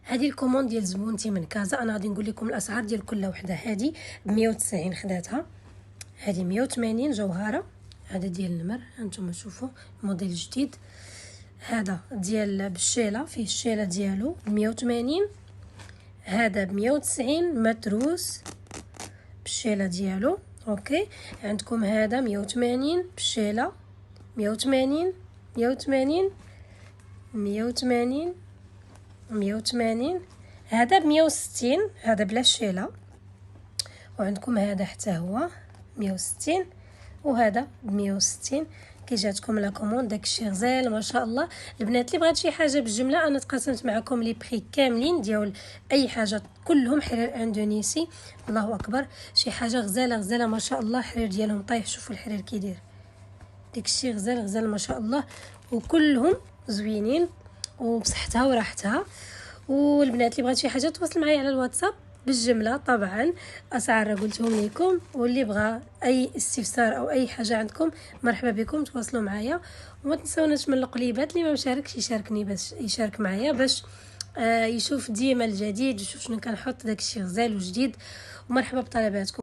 هذه الكوموند ديال زبونتي من كازا. انا غادي نقول لكم الاسعار ديال كل وحده. هذه ب 190 خداتها، هذه 180 جوهره. هذا ديال النمر، هانتوما شوفوا موديل جديد. هذا ديال بالشيله، فيه الشيله ديالو 180. هذا ب 190 متروس بالشيله ديالو. اوكي، عندكم هذا 180 بالشيله، 180 180 180 180. هذا ب 160، هذا بلا الشيله. وعندكم هذا حتى هو 160، وهذا ب 160. كي جاتكم لا كوموند داكشي غزال ما شاء الله. البنات اللي بغات شي حاجه بالجمله، انا تقاسمت معكم لي بري كاملين ديال اي حاجه، كلهم حرير اندونيسي. الله اكبر، شي حاجه غزاله غزاله ما شاء الله. الحرير ديالهم طايح، شوفوا الحرير كي داير، داكشي غزال غزال ما شاء الله. وكلهم زوينين وبصحتها وراحتها. والبنات اللي بغات شي حاجه تواصل معايا على الواتساب بالجمله طبعا. اسعار قلتهم لكم، واللي بغى اي استفسار او اي حاجه عندكم مرحبا بكم، تواصلوا معايا. وما تنسوناش من القليبات، اللي ما مشاركش يشاركني باش يشارك معايا، باش يشوف ديما الجديد ويشوف شنو كنحط. داكشي غزال وجديد. ومرحبا بطلباتكم.